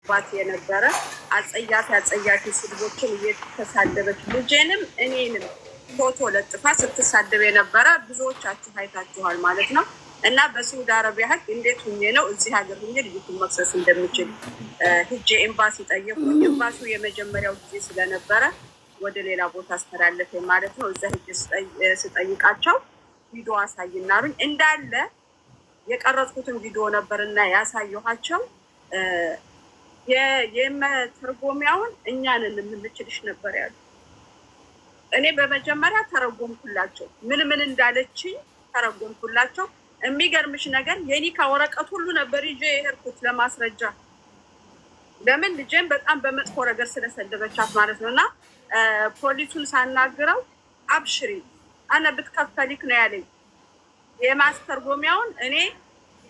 ባት የነበረ አጸያፊ ስድቦችን እየተሳደበች ልጄንም እኔንም ፎቶ ለጥፋ ስትሳደብ የነበረ ብዙዎቻችሁ አይታችኋል ማለት ነው። እና በሳዑዲ አረቢያ ሕግ እንዴት ሁኜ ነው እዚህ ሀገር ሁኜ ልጅቱን መክሰስ እንደምችል ሂጄ ኤምባሲ ጠየቁኝ። ኤምባሲው የመጀመሪያው ጊዜ ስለነበረ ወደ ሌላ ቦታ አስተላለፈኝ ማለት ነው። እዛ ሂጄ ስጠይቃቸው ቪዲዮ አሳይናሩኝ እንዳለ የቀረጽኩትን ቪዲዮ ነበርና ያሳየኋቸው። የመተርጎሚያውን እኛንን የምንችልሽ ነበር ያሉ። እኔ በመጀመሪያ ተረጎምኩላቸው፣ ምን እንዳለችኝ ተረጎምኩላቸው። የሚገርምሽ ነገር የኒካ ወረቀት ሁሉ ነበር ይዤ የሄድኩት ለማስረጃ። ለምን ልጄን በጣም በመጥፎ ነገር ስለሰደበቻት ማለት ነው። እና ፖሊሱን ሳናግረው አብሽሪ አነ ብትከፈሊክ ነው ያለኝ። የማስተርጎሚያውን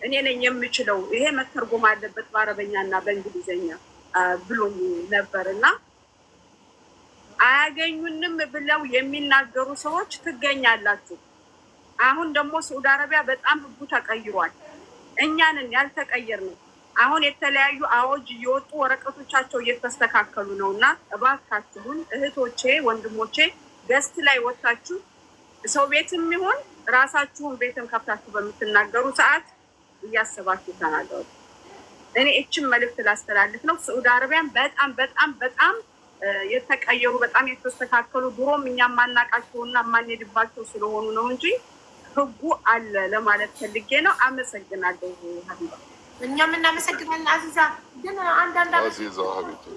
እኔ ነኝ የምችለው፣ ይሄ መተርጎም አለበት በአረበኛ እና በእንግሊዝኛ ብሎኝ ነበር። እና አያገኙንም ብለው የሚናገሩ ሰዎች ትገኛላችሁ። አሁን ደግሞ ሳዑዲ አረቢያ በጣም ህጉ ተቀይሯል። እኛንን ያልተቀየርነው አሁን የተለያዩ አዋጅ እየወጡ ወረቀቶቻቸው እየተስተካከሉ ነው። እና እባካችሁን እህቶቼ ወንድሞቼ ገስት ላይ ወጣችሁ ሰው ቤትም ይሁን ራሳችሁን ቤትም ከፍታችሁ በምትናገሩ ሰዓት እያሰባችሁ ተናገሩ። እኔ እቺን መልእክት ላስተላልፍ ነው። ሳዑዲ አረቢያን በጣም የተቀየሩ በጣም የተስተካከሉ ድሮም እኛ ማናቃቸውና ማንሄድባቸው ስለሆኑ ነው እንጂ ህጉ አለ ለማለት ፈልጌ ነው። አመሰግናለሁ ሀቢባ። እኛም እናመሰግናለን አዚዛ። ግን አንዳንድ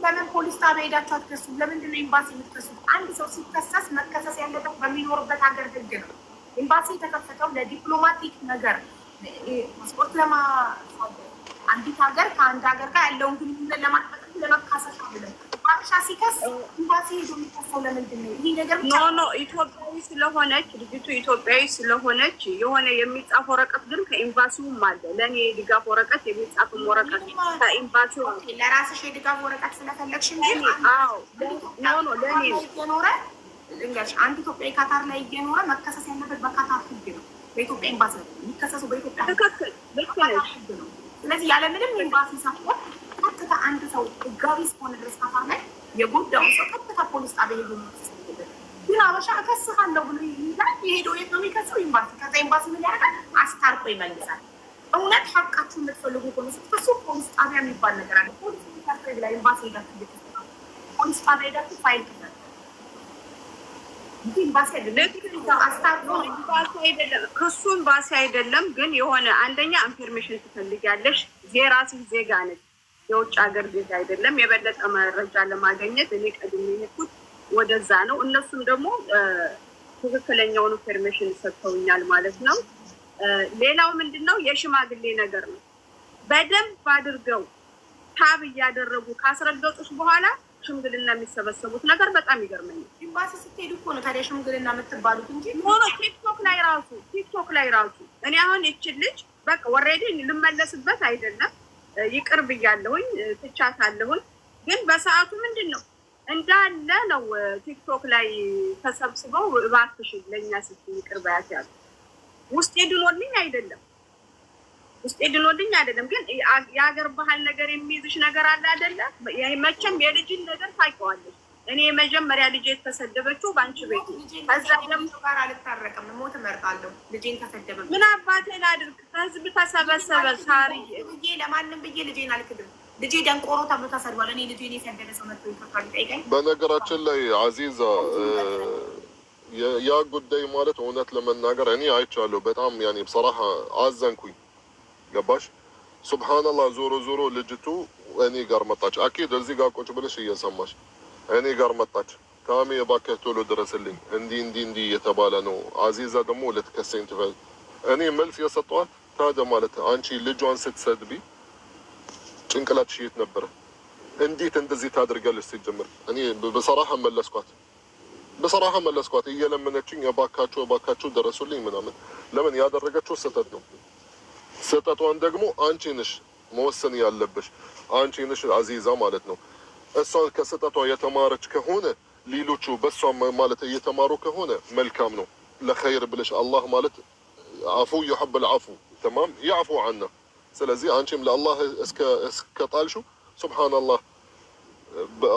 ለምን ፖሊስ ጣቢያ ሄዳችሁ አትከሱም? ለምንድን ነው ኤምባሲ የምትከሱት? አንድ ሰው ሲከሰስ መከሰስ ያለበት በሚኖርበት ሀገር ህግ ነው። ኤምባሲ የተከፈተው ለዲፕሎማቲክ ነገር ፓስፖርት አንዲት ሀገር ከአንድ ሀገር ጋር ያለውን ግንኙነት ለማጥበቅ ለመካሰስ ብለን ባሻ ሲከስ ኤምባሲ ሄዶ የሚከሰው ለምንድን ነው? ይህ ነገር ኖ ኢትዮጵያዊ ስለሆነች ልጅቱ ኢትዮጵያዊ ስለሆነች የሆነ የሚጻፍ ወረቀት ግን ከኤምባሲውም አለ። ለእኔ የድጋፍ ወረቀት የሚጻፍም ወረቀት ከኤምባሲው ለራስሽ የድጋፍ ወረቀት ስለፈለግሽ እንጂ ኖ ለእኔ እየኖረ እንግዲህ አንድ ኢትዮጵያዊ ካታር ላይ እየኖረ መከሰስ ያለበት በካታር ህግ ነው። በኢትዮጵያ ኤምባሲ ነው የሚከሰሱ። በኢትዮጵያ ትክክል ልክ ነሽ። ስለዚህ ያለምንም ኤምባሲ ሰፖርት ቀጥታ አንድ ሰው ህጋዊ እስከሆነ ድረስ ካታር ላይ የጉዳዩን ሰው ቀጥታ ፖሊስ ጣቢያ ሄዶ መክሰስ ይችላል። ግን አበሻ እከስሃለሁ ብሎ ይላል። የሄደው የት ነው የሚከሰው? ኤምባሲ። ከዛ ኤምባሲ ምን ያደርጋል? አስታርቆ ይመልሳል። እውነት ሀቃችሁ የምትፈልጉ ከሆነ ስትከሱ ፖሊስ ጣቢያ የሚባል ነገር አለ። ፖሊስ ሚካፈል ላይ ኤምባሲ ሄዳችሁ እየተሰራ ፖሊስ ጣቢያ ሄዳችሁ ፋይል ክፈል። ክሱ ኤምባሲ አይደለም። ግን የሆነ አንደኛ ኢንፎርሜሽን ትፈልጊያለሽ። የራስሽ ዜጋ ነች፣ የውጭ ሀገር ዜጋ አይደለም። የበለጠ መረጃ ለማግኘት እኔ ቀድሜ የሄድኩት ወደዛ ነው። እነሱም ደግሞ ትክክለኛውን ኢንፎርሜሽን ሰጥተውኛል ማለት ነው። ሌላው ምንድነው የሽማግሌ ነገር ነው። በደንብ አድርገው ታብ እያደረጉ ካስረገጡሽ በኋላ ሽምግልና የሚሰበሰቡት ነገር በጣም ይገርመኛል። ኤምባሲ ስትሄዱ እኮ ነው ታዲያ ሽምግልና የምትባሉት እንጂ ቲክቶክ ላይ ራሱ እኔ አሁን ይችን ልጅ በቃ ወሬዲ ልመለስበት አይደለም ይቅር ብያለሁኝ፣ ትቻታለሁኝ። ግን በሰዓቱ ምንድን ነው እንዳለ ነው ቲክቶክ ላይ ተሰብስበው እባክሽ ለእኛ ስትይ ይቅር በያት ያሉ። ውስጤ ድኖልኝ አይደለም ግን የሀገር ባህል ነገር የሚይዝሽ ነገር አለ አይደለ? መቼም የልጅን ነገር ታውቂዋለሽ። እኔ የመጀመሪያ ልጅ የተሰደበችው በአንቺ ቤት። ከዛ ደግሞ ጋር አልታረቅም፣ ሞት እመርጣለሁ። ልጄን ተሰደበ ምን አባቴ ላድርግ? ህዝብ ተሰበሰበ። ሳርዬ ለማንም ብዬ ልጄን አልክድም። ልጄ ደንቆሮ ተብሎ ተሰድቧል። እኔ ልጄን የሰደደ ሰው መጥቶ ይፈታል ጠይቀኝ። በነገራችን ላይ አዚዛ ያ ጉዳይ ማለት እውነት ለመናገር እኔ አይቻለሁ። በጣም ያኔ በሰራህ አዘንኩኝ። ገባሽ? ሱብሃንአላህ። ዞሮ ልጅቱ እኔ ጋር መጣች። አኪድ እዚህ ጋር ቁጭ ብለሽ እየሰማሽ እኔ ጋር መጣች። ካሜ እባክህ ቶሎ ድረስልኝ፣ እንዲህ የተባለ ነው። አዚዛ ደግሞ ልትከሰኝ ትፈል። እኔ መልስ የሰጠኋት ታዲያ ማለት አንቺ ልጇን ስትሰድቢ ጭንቅላትሽ የት ነበረ? እንዴት እንደዚህ ታደርጋለች? ሲጀምር እኔ በሰራህ መለስኳት እየለመነችኝ እባካችሁ ደረሱልኝ ምናምን። ለምን ያደረገችው ስህተት ነው። ስህተቷን ደግሞ አንቺ ነሽ መወሰን ያለብሽ፣ አንቺ ነሽ አዚዛ ማለት ነው። እሷን ከስህተቷ የተማረች ከሆነ ሌሎቹ በእሷ ማለት እየተማሩ ከሆነ መልካም ነው። ለኸይር ብለሽ አላህ ማለት አፉ ይሐብል አፉ ተማም ያዕፉ አና። ስለዚህ አንቺም ለአላህ እስከ ጣልሽው سبحان الله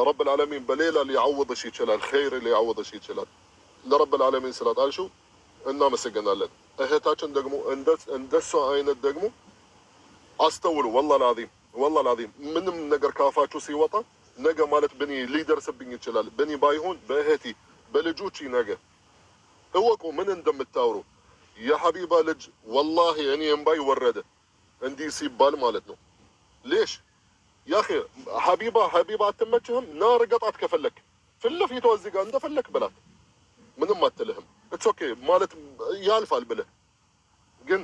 رب العالمين بليلة اللي يعوض شيء كلا الخير اللي يعوض شيء كلا لرب العالمين سلام قال شو إننا مسجنا لنا أهتاجن دقمو اندسوا عين الدقمو أستولوا والله العظيم من نجر كافاتشو سيوطا نجا مالت بني ليدر سبين كلا بني بايهون بهتي بلجوتشي نجا هوكو من اندم التاورو يا حبيبة لج والله يعني ينباي ورده عندي سيبال مالتنا ليش يا اخي حبيبه اتمتشهم نار قطعت كفلك فله في توزيق عنده فلك بلات من ما تلهم اتس اوكي مالت يالفال بله ግን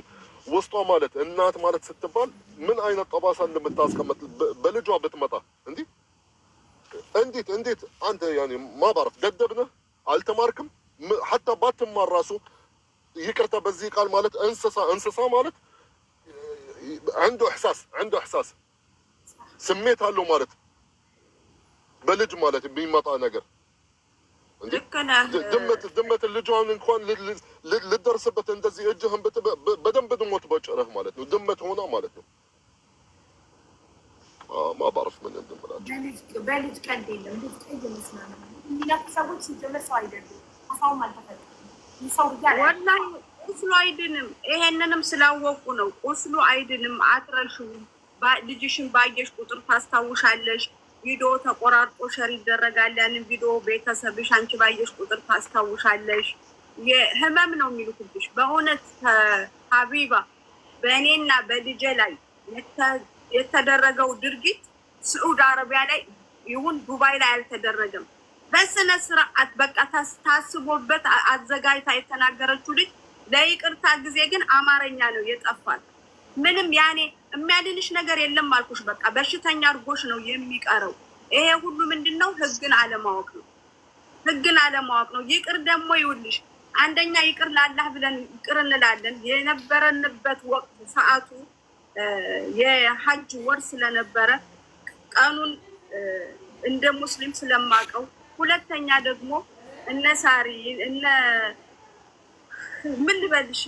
ውስጧ ማለት እናት ማለት ስትባል ምን አይነት ጠባሳ እንደምታስቀምጥ በልጇ ብትመጣ እንዴት አንተ ያኔ ማባረፍ ደደብነህ አልተማርክም حتى ባትማር ራሱ ይቅርታ በዚህ ቃል ማለት እንስሳ ማለት عنده احساس ስሜት አለው ማለት በልጅ ማለት የሚመጣ ነገር ድመት ልጇን እንኳን ልደርስበት እንደዚህ እጅህን በደንብ ድሞት በጭረህ ማለት ነው ድመት ሆና ማለት ነው ما بعرف من እንደምላችሁ በልጅ ቀልድ የለም ልጅ ቀልድ መስማማ ሚላት ሰዎች ሲጀመሰው አይደለም አሳው ማለት ይሰው ወላሂ ቁስሉ አይድንም ይሄንንም ስላወቁ ነው ቁስሉ አይድንም አትረሹ ልጅሽን ባየሽ ቁጥር ታስታውሻለሽ ቪዲዮ ተቆራርጦ ሸር ይደረጋል ያንን ቪዲዮ ቤተሰብሽ አንቺ ባየሽ ቁጥር ታስታውሻለሽ የህመም ነው የሚሉክብሽ በእውነት ሀቢባ በእኔና በልጄ ላይ የተደረገው ድርጊት ስዑድ አረቢያ ላይ ይሁን ዱባይ ላይ አልተደረገም በስነ ስርዓት በቃ ታስቦበት አዘጋጅታ የተናገረችው ልጅ ለይቅርታ ጊዜ ግን አማርኛ ነው የጠፋት ምንም ያኔ የሚያድንሽ ነገር የለም አልኩሽ በቃ በሽተኛ አርጎሽ ነው የሚቀረው ይሄ ሁሉ ምንድነው ህግን አለማወቅ ነው ይቅር ደግሞ ይውልሽ አንደኛ ይቅር ለአላህ ብለን ይቅር እንላለን የነበረንበት ወቅት ሰዓቱ የሐጅ ወር ስለነበረ ቀኑን እንደ ሙስሊም ስለማቀው ሁለተኛ ደግሞ እነሳሪ ምን ልበልሽ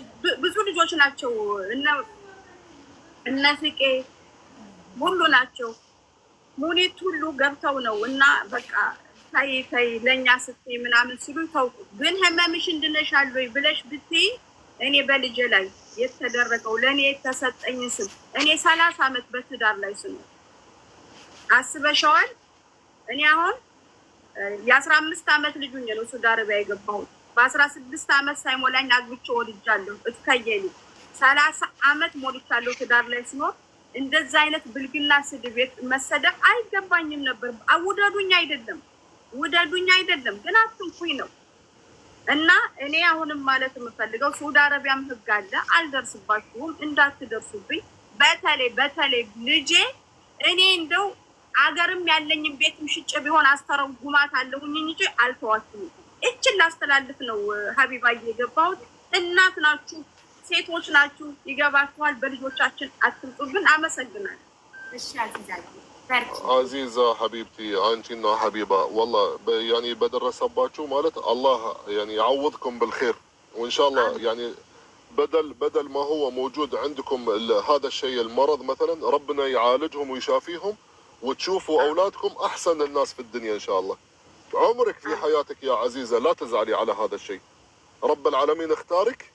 ብዙ ልጆች ናቸው እነፍቄ ሁሉ ናቸው ሙኒት ሁሉ ገብተው ነው እና በቃ ታይ ለኛ ስትይ ምናምን ሲሉ ተውኩ ግን ህመምሽ እንድነሻል ወይ ብለሽ ብትይ እኔ በልጄ ላይ የተደረገው ለኔ የተሰጠኝ ስም እኔ 30 አመት በትዳር ላይ ስም አስበሻዋል እኔ አሁን የ15 አመት ልጅ ሆኜ ነው ሱዳን አረቢያ የገባሁት በ16 አመት ሳይሞላኝ አግብቼ ወልጃለሁ እትከየኝ 30 አመት ሞልቻለሁ ትዳር ላይ ስኖር እንደዛ አይነት ብልግና ስድብ መሰደብ አይገባኝም ነበር ውደዱኝ አይደለም ግን አትንኩኝ ነው እና እኔ አሁንም ማለት የምፈልገው ሱዳን አረቢያም ህግ አለ አልደርስባችሁም እንዳትደርሱብኝ በተለይ ልጄ እኔ እንደው አገርም ያለኝም ቤትም ሽጬ ቢሆን አስተረጉማት አለሁኝ እንጂ አልተዋችሁም እቺን ላስተላልፍ ነው ሀቢባዬ የገባሁት እናት ናችሁ ሴቶች ናችሁ ይገባችኋል በልጆቻችን አትምጡብን አመሰግናለሁ እሺ عزيزة حبيبتي أنتنا حبيبة والله يعني بدرسباتشو مالت الله يعني يعوضكم بالخير وإن شاء الله يعني بدل ما هو موجود عندكم هذا الشيء المرض مثلا ربنا يعالجهم ويشافيهم وتشوفوا أولادكم أحسن الناس في الدنيا إن شاء الله عمرك في حياتك يا عزيزة لا تزعلي على هذا الشيء رب العالمين اختارك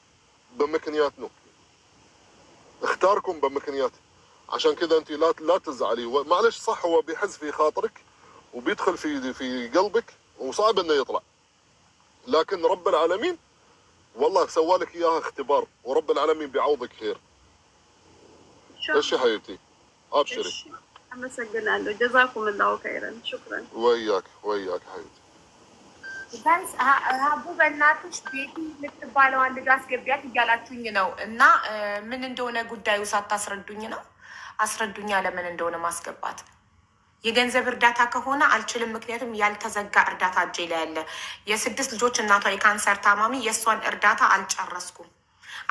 بمكنياتنا اختاركم بمكنيات عشان كذا انت لا تزعلي معلش صح هو بيحز في خاطرك وبيدخل في قلبك وصعب انه يطلع لكن رب العالمين والله سوالك اياها اختبار ورب العالمين بيعوضك خير ايش يا حبيبتي ابشري امسجنالو جزاكم الله خيرا شكرا وياك حبيبتي ጋይስ አቡ በእናትሽ ቤቲ የምትባለዋን ልጅ አስገቢያት እያላችሁኝ ነው እና ምን እንደሆነ ጉዳዩ ሳታስረዱኝ ነው አስረዱኛ ለምን እንደሆነ ማስገባት የገንዘብ እርዳታ ከሆነ አልችልም ምክንያቱም ያልተዘጋ እርዳታ እጄ ላይ ያለ የ6 ልጆች እናቷ የካንሰር ታማሚ የእሷን እርዳታ አልጨረስኩም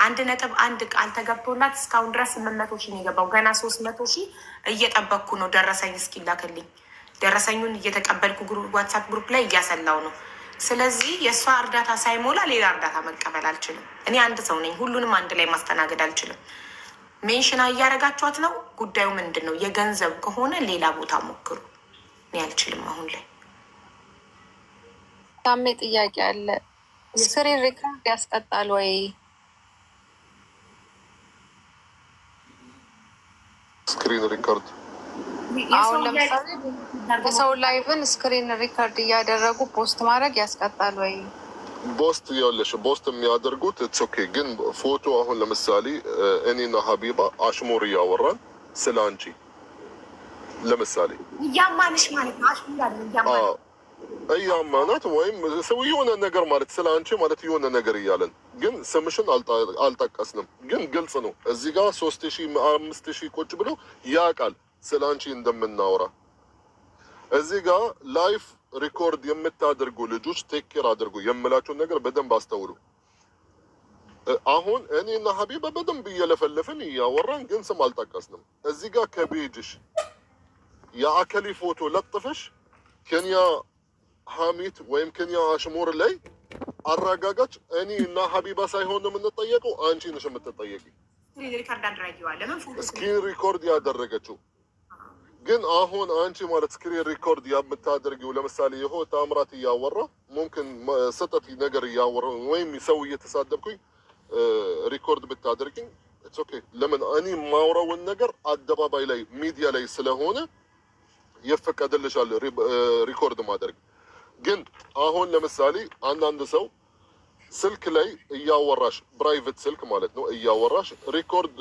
1.1 ቃል ተገብቶላት እስካሁን ድረስ 800 ሺህ ነው የገባው ገና 300 ሺህ እየጠበቅኩ ነው ደረሰኝ እስኪላክልኝ ደረሰኙን እየተቀበልኩ ዋትስአፕ ግሩፕ ላይ እያሰላው ነው ስለዚህ የእሷ እርዳታ ሳይሞላ ሌላ እርዳታ መቀበል አልችልም እኔ አንድ ሰው ነኝ ሁሉንም አንድ ላይ ማስተናገድ አልችልም ሜንሽን እያደረጋችኋት ነው። ጉዳዩ ምንድን ነው? የገንዘብ ከሆነ ሌላ ቦታ ሞክሩ። እኔ አልችልም አሁን ላይ። ታሜ ጥያቄ አለ። ስክሪን ሪከርድ ያስቀጣል ወይ? ስክሪን ሪከርድ አሁን ለምሳሌ የሰው ላይቭን ስክሪን ሪከርድ እያደረጉ ፖስት ማድረግ ያስቀጣል ወይ? ቦስት ያለሽ ቦስት የሚያደርጉት ኢትስ ኦኬ። ግን ፎቶ አሁን ለምሳሌ እኔና ሀቢባ አሽሙር እያወራን ስለ አንቺ ለምሳሌ እያማንሽ ማለት ነው። አሽሙር አይደለም እያማናት ወይም ሰው የሆነ ነገር ማለት ስለ አንቺ ማለት የሆነ ነገር እያለን ግን ስምሽን አልጠቀስንም። ግን ግልጽ ነው እዚህ ጋር 3000 5000 ቁጭ ብሎ ያውቃል ስለ አንቺ እንደምናወራ። እዚህ ጋር ላይፍ ሪኮርድ የምታደርጉ ልጆች ቴክ ኬር አድርጉ። የምላችሁን ነገር በደንብ አስተውሉ። አሁን እኔና ሀቢባ በደንብ እየለፈለፍን እያወራን ግን ስም አልጠቀስንም። እዚህ ጋር ከቤጅሽ የአከሊ ፎቶ ለጥፈሽ ኬንያ ሀሚት ወይም ኬንያ አሽሙር ላይ አረጋጋች። እኔ እና ሀቢባ ሳይሆን የምንጠየቀው አንቺ ነሽ የምትጠየቂ። ስክሪን ሪኮርድ ያደረገችው ግን አሁን አንቺ ማለት ስክሪን ሪኮርድ የምታደርጊው ለምሳሌ ይኸው ታምራት እያወራ ሙምኪን ስጠት ነገር እያወራ ወይም ሰው እየተሳደብኩኝ ሪኮርድ ብታደርጊኝ ኢትስ ኦኬ። ለምን እኔ ማውራውን ነገር አደባባይ ላይ ሚዲያ ላይ ስለሆነ ይፈቀድልሻል ሪኮርድ ማድረግ። ግን አሁን ለምሳሌ አንዳንድ ሰው ስልክ ላይ እያወራሽ ፕራይቬት ስልክ ማለት ነው እያወራሽ ሪኮርድ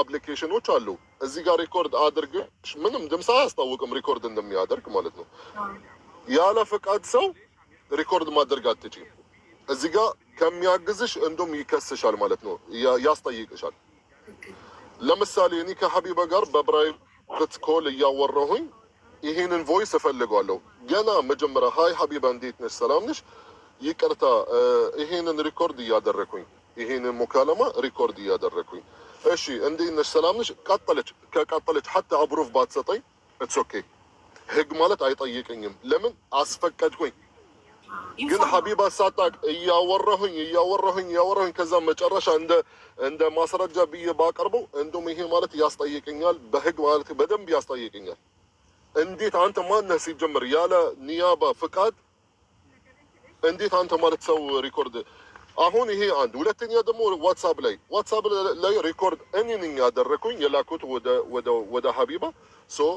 አፕሊኬሽኖች አሉ። እዚህ ጋር ሪኮርድ አድርግሽ ምንም ድምፅ አያስታውቅም ሪኮርድ እንደሚያደርግ ማለት ነው። ያለ ፈቃድ ሰው ሪኮርድ ማድረግ አትችይም። እዚህ ጋር ከሚያግዝሽ እንደውም ይከስሻል ማለት ነው፣ ያስጠይቅሻል። ለምሳሌ እኔ ከሀቢባ ጋር በፕራይቬት ኮል እያወራሁኝ ይሄንን ቮይስ እፈልገዋለሁ። ገና መጀመሪያ ሀይ ሀቢባ እንዴት ነሽ ሰላም ነሽ ይቅርታ ይሄንን ሪኮርድ እያደረኩኝ ይሄንን ሙካለማ ሪኮርድ እያደረኩኝ እሺ እንዴት ነሽ ሰላም ነሽ ቀጠለች። ከቀጠለች ሐታ አብሮፍ ባትሰጠኝ ኢትስ ኦኬ። ህግ ማለት አይጠይቀኝም። ለምን አስፈቀድኩኝ። ግን ሀቢባ ሳታቅ እያወራሁኝ ከዛ መጨረሻ እንደ ማስረጃ ብዬ ባቀርበው እንደውም ይሄ ማለት ያስጠይቀኛል። በህግ ማለት በደንብ ያስጠይቀኛል። እንዴት አንተ ማነህ ሲጀምር ያለ ኒያባ ፍቃድ እንዴት አንተ ማለት ሰው ሪኮርድ አሁን ይሄ አንድ። ሁለተኛ ደግሞ ዋትሳፕ ላይ ሪኮርድ እኔ ነኝ ያደረኩኝ የላኩት ወደ ሀቢባ ሶ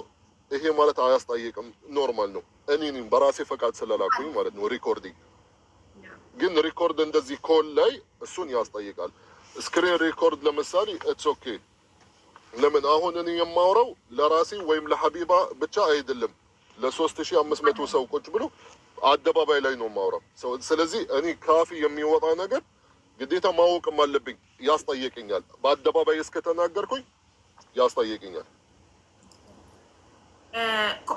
ይሄ ማለት አያስጠይቅም። ኖርማል ነው። እኔ ነኝ በራሴ ፈቃድ ስለላኩኝ ማለት ነው ሪኮርዲንግ። ግን ሪኮርድ እንደዚህ ኮል ላይ እሱን ያስጠይቃል። ስክሪን ሪኮርድ ለምሳሌ ኢትስ ኦኬ። ለምን አሁን እኔ የማወራው ለራሴ ወይም ለሀቢባ ብቻ አይደለም፣ ለ3500 ሰው ቁጭ ብሎ አደባባይ ላይ ነው የማወራው። ስለዚህ እኔ ካፊ የሚወጣ ነገር ግዴታ ማወቅም አለብኝ። ያስጠይቀኛል። በአደባባይ እስከተናገርኩኝ ያስጠይቀኛል።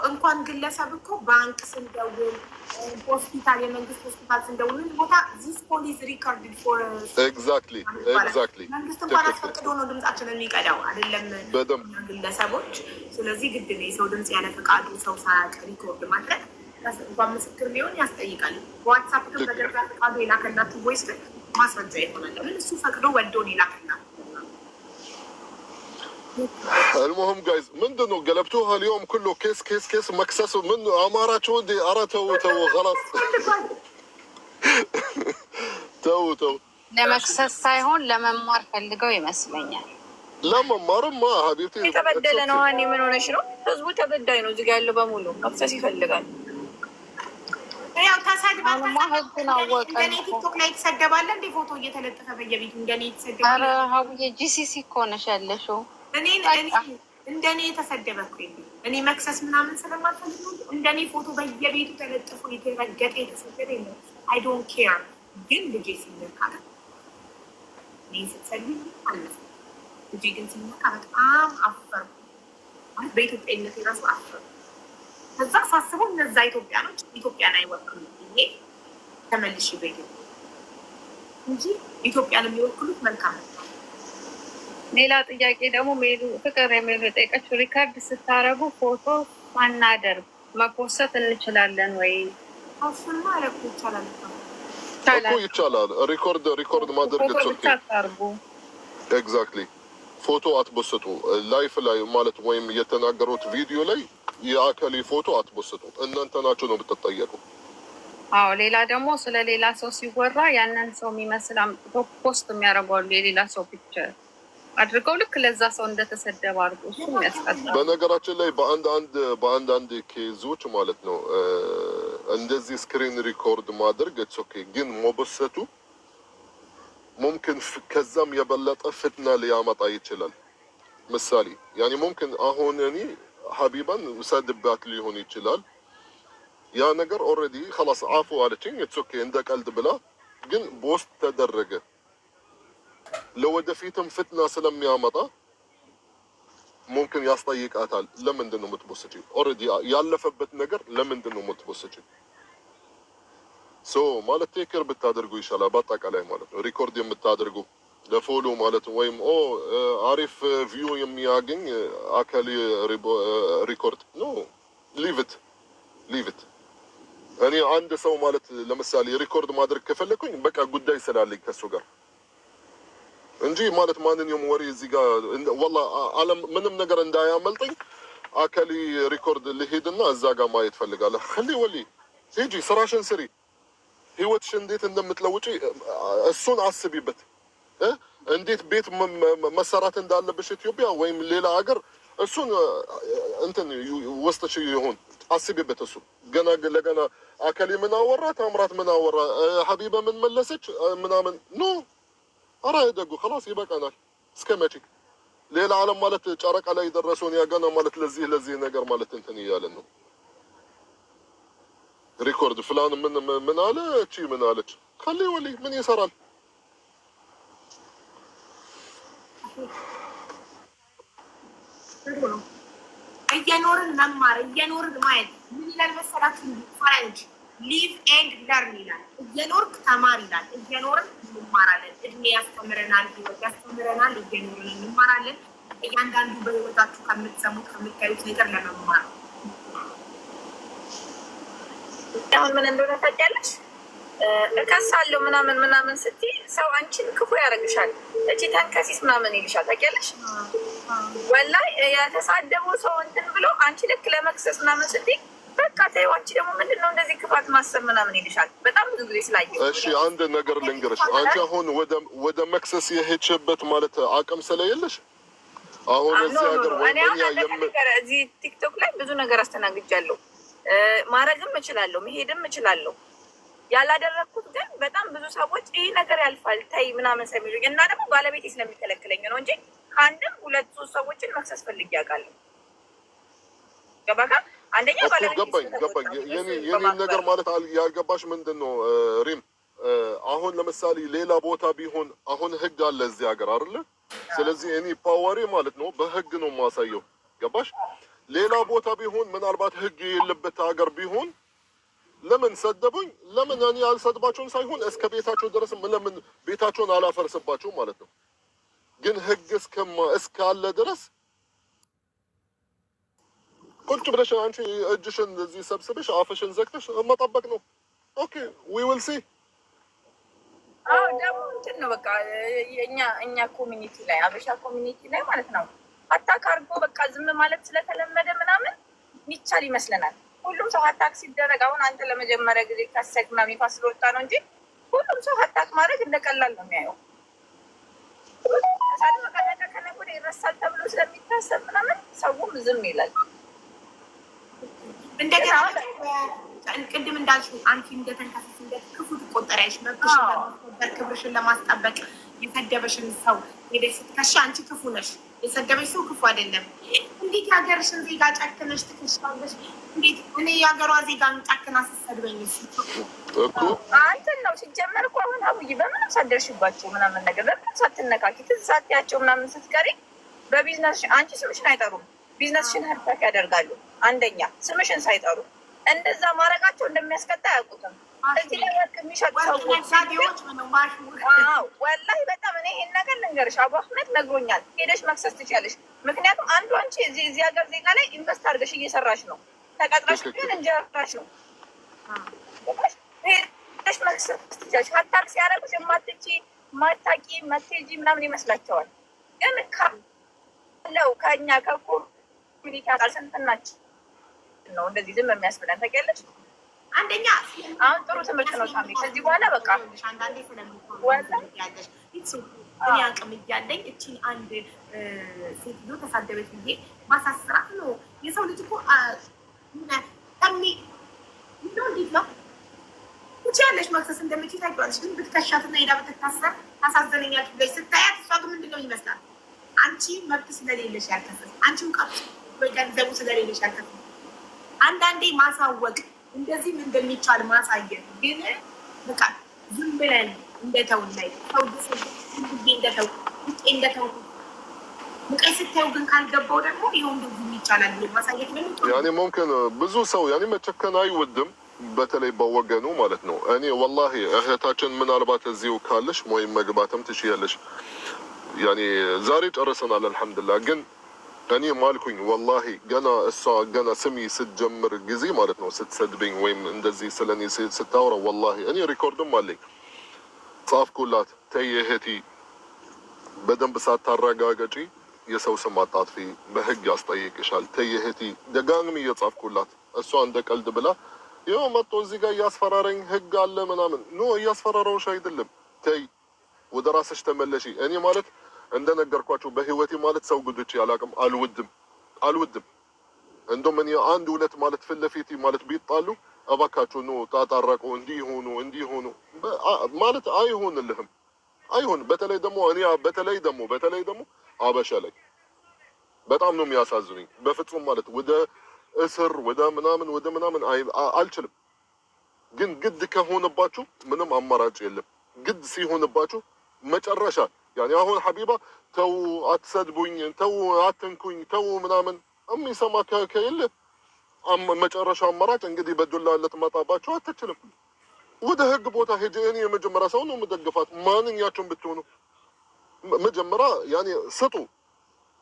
እንኳን ግለሰብ እኮ ባንክ ስንደውል፣ ሆስፒታል፣ የመንግስት ሆስፒታል ስንደውል ቦታ ዚስ ፖሊስ ሪኮርድ ፎር ኤግዛክትሊ መንግስት እንኳን አስፈቅዶ ነው ድምጻችንን የሚቀዳው አይደለም ግለሰቦች። ስለዚህ ግድ ነው የሰው ድምጽ ያለ ፈቃዱ ሰው ሳያውቅ ሪኮርድ ማድረግ እንኳን ምስክር ሊሆን ያስጠይቃል። ዋትሳፕ ግን በገዛ ፈቃዱ የላከላችሁ ቮይስ ግን ማስረጃ ይሆናል። ለምን እሱ ፈቅዶ ወዶን የላከላችሁ። المهم جايز ምንድነው ገለብቱها اليوم كله كيس መክሰስ ምን አማራችሁ እንዴ? ኧረ ተው خلاص ተው ለመክሰስ ሳይሆን ለመማር ፈልገው ይመስለኛል። ለመማርማ ሀቢብቲ የተበደለ ነው። እኔ ምን ሆነሽ ነው? ህዝቡ ተበዳይ ነው። እዚህ ጋር ያለው በሙሉ መክሰስ ይፈልጋል። ያው ታሳድባለህ። እንደኔ ቲክቶክ ላይ ተሰደባለ እንዴ? ፎቶ እየተለጠፈ በየቤቱ እንደኔ ተሰደባለ። ኧረ ሀቡዬ ጂሲሲ እኮ ነሽ ያለሽው። እኔ እንደኔ የተሰደበ እኮ እኔ መክሰስ ምናምን ስለማልፈልግ እንደኔ ፎቶ በየቤቱ ተለጥፎ የተረገጠ የተሰደበ የለም። አይ ዶንት ኬር። ግን ልጄ ሲነካ እኔ ስትሰልኝ አለፈ። ልጄ ግን ሲነካ በጣም አፈርኩ። ማለት በኢትዮጵያዊነት የራሱ አፈርኩ። ከዛ ሳስበው እነዛ ኢትዮጵያኖች ኢትዮጵያን አይወክሉም ብዬ ተመልሼ በኢትዮጵያ እንጂ ኢትዮጵያን የሚወክሉት መልካም ነው። ሌላ ጥያቄ ደግሞ ፍቅር የሚጠይቀችው ሪካርድ ስታረጉ ፎቶ ማናደርግ መፖሰት እንችላለን ወይ? እሱን ማረግ ይቻላል እኮ ይቻላል። ሪኮርድ ማድረግ ይችላል። ኤግዛክትሊ ፎቶ አትቦስቱ። ላይፍ ላይ ማለት ወይም የተናገሩት ቪዲዮ ላይ የአከሌ ፎቶ አትቦስቱ። እናንተ ናችሁ ነው የምትጠየቁ። አዎ ሌላ ደግሞ ስለ ሌላ ሰው ሲወራ ያንን ሰው የሚመስል አምጥቶ ፖስት የሚያደርገዋሉ የሌላ ሰው ፒክቸር አድርገው ልክ ለዛ ሰው እንደተሰደበ አድርጎ እሱ ያስቀጣል። በነገራችን ላይ በአንዳንድ ኬዞች ማለት ነው እንደዚህ ስክሪን ሪኮርድ ማድረግ ኦኬ፣ ግን መቦሰቱ ሙምኪን ከዛም የበለጠ ፍትና ሊያመጣ ይችላል። ምሳሌ ያኔ ሙምኪን አሁን እኔ ሀቢባን ሰድባት ሊሆን ይችላል። ያ ነገር ኦልሬዲ خلاص አፉ አለችኝ ኦኬ እንደ ቀልድ ብላ፣ ግን ቦስት ተደረገ ለወደፊትም ፍትና ስለሚያመጣ ሙምኪን ያስጠይቃታል። ለምንድን ነው የምትቦስጪው? ኦልሬዲ ያለፈበት ነገር ለምንድን ነው የምትቦስጪው? ሶ ማለት ቴክር ብታደርጉ ይሻላል። በአጠቃላይ ማለት ነው ሪኮርድ የምታደርጉ ለፎሎ ማለት ወይም አሪፍ ቪው የሚያገኝ አካል ሪኮርድ ኖ ሊቭ ኢት እኔ አንድ ሰው ማለት ለምሳሌ ሪኮርድ ማድረግ ከፈለኩኝ በቃ ጉዳይ ስላለኝ ከሱ ጋር እንጂ ማለት ማንኛውም ወሬ እዚህ ጋር ወላ ዓለም ምንም ነገር እንዳያመልጠኝ አካሊ ሪኮርድ ልሄድና እዛ ጋር ማየት ፈልጋለሁ። خلي ወሊ ሂጂ ስራሽን ስሪ፣ ህይወትሽ እንዴት እንደምትለውጪ እሱን አስቢበት። እንዴት ቤት መሰራት እንዳለብሽ ኢትዮጵያ ወይም ሌላ ሀገር እሱን እንትን ወስተሽ ይሁን አስቢበት። እሱ ገና ለገና አካሊ ምን አወራ፣ ታምራት ምን አወራ፣ ሀቢባ ምን መለሰች ምናምን ኖ አራ ይደጉ خلاص ይበቃናል። እስከ መቼ ሌላ ዓለም ማለት ጨረቃ ላይ ደረሰውን ያገና ማለት ለዚህ ነገር ማለት እንትን እያለን ነው። ሪኮርድ ፍላን ምን አለ እቺ ምን አለች خلي ወሊ ምን ይሰራል? እየኖርን መማር እየኖርን ማየት ምን ይላል መሰላችሁ? ፈረንጅ ሊቭ ኤንድ ለርን ይላል። እየኖርክ ተማር ይላል። እየኖርን እንማራለን። እድሜ ያስተምረናል፣ ህይወት ያስተምረናል። እየኖርን እንማራለን። እያንዳንዱ በህይወታችሁ ከምትሰሙት ከምታዩት ነገር ለመማር አሁን ምን እንደሆነ ታውቂያለሽ? እከሳለሁ ምናምን ስትይ ሰው አንቺን ክፉ ያደርግሻል። እቺ ተንከሲስ ምናምን ይልሻል። ታውቂያለሽ? ወላሂ የተሳደበው ሰው እንትን ብሎ አንቺ ልክ ለመክሰስ ምናምን ስትይ በቃ ተይው፣ አንቺ ደግሞ ምንድነው እንደዚህ ክፋት ማሰብ ምናምን ይልሻል። በጣም ብዙ ጊዜ ስላየሁ። እሺ አንድ ነገር ልንገርሽ። አንቺ አሁን ወደ መክሰስ የሄድሽበት ማለት አቅም ስለሌለሽ አሁን እዚህ ሀገር እዚህ ቲክቶክ ላይ ብዙ ነገር አስተናግጃለሁ። ማድረግም እችላለሁ፣ መሄድም እችላለሁ። ያላደረግኩት ግን በጣም ብዙ ሰዎች ይህ ነገር ያልፋል ተይ ምናምን ስለሚሉኝ እና ደግሞ ባለቤቴ ስለሚከለክለኝ ነው እንጂ ከአንድም 2-3 ሰዎችን መክሰስ ፈልጌ አውቃለሁ። ገባካ? አንደኛ ገባኝ። የኔ ነገር ማለት ያልገባሽ ምንድን ነው ሪም፣ አሁን ለምሳሌ ሌላ ቦታ ቢሆን አሁን ህግ አለ እዚህ ሀገር አይደለ? ስለዚህ እኔ ፓወሬ ማለት ነው በህግ ነው የማሳየው። ገባሽ? ሌላ ቦታ ቢሆን ምናልባት ህግ የሌለበት ሀገር ቢሆን ለምን ሰደቡኝ? ለምን እኔ አልሰድባቸውም ሳይሆን እስከ ቤታቸው ድረስ ለምን ቤታቸውን አላፈርስባቸው ማለት ነው። ግን ህግ እስካለ ድረስ ቁጭ ብለሽ አንቺ እጅሽን እዚህ ሰብስበሽ አፍሽን ዘግተሽ መጠበቅ ነው። ኦኬ ዊ ዊል ሲ። ደግሞ እንትን ነው በቃ እኛ ኮሚኒቲ ላይ አበሻ ኮሚኒቲ ላይ ማለት ነው አታክ አድርጎ በቃ ዝም ማለት ስለተለመደ ምናምን ሚቻል ይመስለናል። ሁሉም ሰው አታክ ሲደረግ አሁን አንተ ለመጀመሪያ ጊዜ ካሰክ ምናምን ይፋ ስለወጣ ነው እንጂ ሁሉም ሰው አታክ ማድረግ እንደቀላል ነው የሚያየው። ሳድ በቃ ከነገ ወዲያ ይረሳል ተብሎ ስለሚታሰብ ምናምን ሰውም ዝም ይላል። እንደገና ቅድም እንዳልሽው አንቺ እንደተንከሰስ እንደ ክፉ ትቆጠሪያለሽ። መብትሽን ለማስከበር ክብርሽን ለማስጠበቅ የሰደበሽን ሰው ሄደሽ ስትከሺ አንቺ ክፉ ነሽ። የሰደበሽ ሰው ክፉ አይደለም። እንዴት የሀገርሽን ዜጋ ጨክነሽ ትከሻለሽ? እንዴት እኔ የሀገሯ ዜጋን ጨክና ስትሰድበኝ አንተን ነው ሲጀመር እኮ አሁን አብይ በምንም ሳትደርሽባቸው ምናምን ነገር በምንም ሳትነካኪ ትዝ ሳትያቸው ምናምን ስትቀሪ በቢዝነስ አንቺ ስምሽን አይጠሩም። ቢዝነስሽን ሀርታክ ያደርጋሉ። አንደኛ ስምሽን ሳይጠሩ እንደዛ ማድረጋቸው እንደሚያስቀጣ አያውቁትም። እዚህ ላይ ወርቅ የሚሸጡ ሰዎች ወላሂ በጣም እኔ ይሄን ነገር ልንገርሽ፣ አቡ አህመድ ነግሮኛል። ሄደሽ መክሰስ ትችያለሽ። ምክንያቱም አንዱ አንቺ እዚህ ሀገር ዜጋ ላይ ኢንቨስት አድርገሽ እየሰራሽ ነው። ተቀጥረሽ ግን እንጀራሽ ነው። ሄደሽ መክሰስ ትችያለሽ። ሀታክ ሲያደርጉሽ የማትቺ ማታቂ መቴጂ ምናምን ይመስላቸዋል። ግን ያለው ከኛ ከኮሚኒቲ አካል ስንትናችን ነው እንደዚህ ዝም የሚያስብለን ታውቂያለሽ? አንደኛ አሁን ጥሩ ትምህርት ነው ሳሚ። ከዚህ በኋላ በቃ አንዳንዴ ስለሚያለሽ እኔ አቅም እያለኝ እቺን አንድ ሴትዮ ተሳደበች ብዬ ማሳስራት ነው። የሰው ልጅ እኮ እንዴት ነው ውጭ ያለሽ መክሰስ እንደምችል ታይዋለሽ። ግን ብትከሻትና ሄዳ ብትታሰር ታሳዘነኛል ብለሽ ስታያት እሷ ግን ምንድን ነው ይመስላል? አንቺ መብት ስለሌለሽ ያልከሰስ፣ አንቺ እውቀቱ ገንዘቡ ስለሌለሽ ያልከሰስ። አንዳንዴ ማሳወቅ እንደዚህም እንደሚቻል ማሳየት ግን በቃ ዝም ብለን እንደተውን ላይ ሰው እንደተው እንደተው ሙቀይ ስታዩ ግን ካልገባው ደግሞ ይኸው እንደዚህ ይቻላል ብሎ ማሳየት ነው። ያኔ ሙምኪን ብዙ ሰው ያኔ መቸከን አይወድም፣ በተለይ በወገኑ ማለት ነው። እኔ ወላሂ እህታችን ምናልባት እዚሁ ካለሽ ወይም መግባትም ትችያለሽ። ያኔ ዛሬ ጨርሰናል አልሐምዱሊላህ። ግን እኔ ማልኩኝ ወላሂ ገና እሷ ገና ስሚ ስትጀምር ጊዜ ማለት ነው ስትሰድብኝ ወይም እንደዚህ ስለኔ ስታወራ ወላሂ እኔ ሪኮርድም አለኝ ጻፍኩላት። ተይ እህቴ በደንብ ሳታረጋገጪ የሰው ስም አጣጥፊ፣ በህግ ያስጠይቅሻል። ተይ እህቴ ደጋግሜ እየጻፍኩላት እሷ እንደ ቀልድ ብላ ይኸው መጥቶ እዚህ ጋር እያስፈራረኝ ህግ አለ ምናምን። ኖ እያስፈራረውሽ አይደለም። ተይ ወደ ራስሽ ተመለሺ። እኔ ማለት እንደነገርኳችሁ በህይወቴ ማለት ሰው ጉድቼ አላውቅም። አልወድም። እንደውም እኔ አንድ ሁለት ማለት ፊት ለፊት ማለት ቢጣሉ እባካችሁ ኑ ታጣረቁ፣ እንዲሆኑ ማለት አይሆንልህም። አይሆን በተለይ ደግሞ እኔ በተለይ ደግሞ አበሻ ላይ በጣም ነው የሚያሳዝኑኝ። በፍጹም ማለት ወደ እስር ወደ ምናምን አልችልም። ግን ግድ ከሆነባችሁ ምንም አማራጭ የለም። ግድ ሲሆንባችሁ መጨረሻ ያኔ አሁን ሐቢባ ተው አትሰድቡኝ፣ ተው አትንኩኝ፣ ተው ምናምን የሚሰማ ከሌለ መጨረሻ አማራጭ እንግዲህ በዱላ ልትመጣባችሁ አትችልም። ወደ ህግ ቦታ ሄጄ እኔ የመጀመሪያ ሰው ነው የምደግፋት። ማንኛቸውም ብትሆኑ መጀመሪያ ያኔ ስጡ፣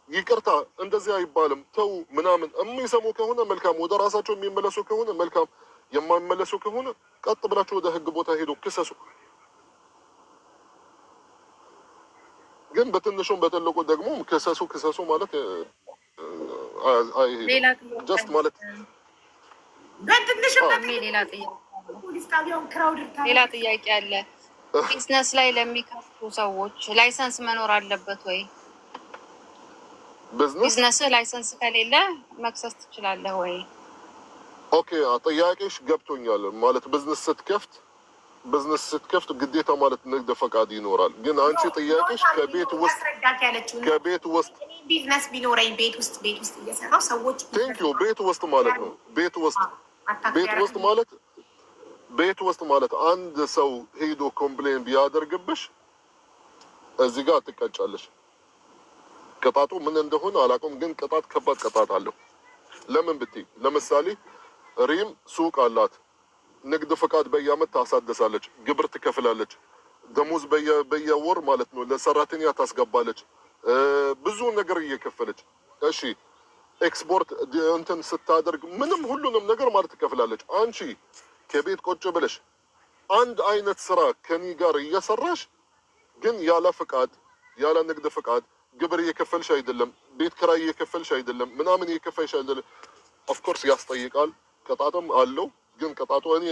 ይቅርታ እንደዚህ አይባልም፣ ተው ምናምን። የሚሰሙ ከሆነ መልካም፣ ወደ ራሳቸው የሚመለሱ ከሆነ መልካም፣ የማይመለሱ ከሆነ ቀጥ ብላችሁ ወደ ህግ ቦታ ሄዶ ክሰሱ። ግን በትንሹም በትልቁ ደግሞ ክሰሱ ማለት ጀስት ማለት ሌላ ጥያቄ አለ። ቢዝነስ ላይ ለሚከፍቱ ሰዎች ላይሰንስ መኖር አለበት ወይ? ቢዝነስ ላይሰንስ ከሌለ መክሰስ ትችላለህ ወይ? ኦኬ ጥያቄሽ ገብቶኛል። ማለት ቢዝነስ ስትከፍት ግዴታ ማለት ንግድ ፈቃድ ይኖራል። ግን አንቺ ጥያቄሽ ከቤት ውስጥ ቢዝነስ ቢኖረኝ ቤት ውስጥ እየሰራው ሰዎች ቤት ውስጥ ማለት ነው። ቤት ውስጥ ማለት አንድ ሰው ሄዶ ኮምፕሌን ቢያደርግብሽ እዚህ ጋር ትቀጫለሽ። ቅጣቱ ምን እንደሆነ አላውቅም፣ ግን ቅጣት ከባድ ቅጣት አለው። ለምን ብትይ ለምሳሌ ሪም ሱቅ አላት፣ ንግድ ፈቃድ በየአመት ታሳደሳለች፣ ግብር ትከፍላለች፣ ደሞዝ በየወር ማለት ነው ለሰራተኛ ታስገባለች፣ ብዙ ነገር እየከፈለች እሺ ኤክስፖርት እንትን ስታደርግ ምንም ሁሉንም ነገር ማለት ትከፍላለች። አንቺ ከቤት ቁጭ ብለሽ አንድ አይነት ስራ ከኒ ጋር እየሰራሽ ግን ያለ ፍቃድ ያለ ንግድ ፍቃድ ግብር እየከፈልሽ አይደለም፣ ቤት ኪራይ እየከፈልሽ አይደለም፣ ምናምን እየከፈልሽ አይደለም። ኦፍኮርስ ያስጠይቃል፣ ቅጣትም አለው። ግን ቅጣቱ እኔ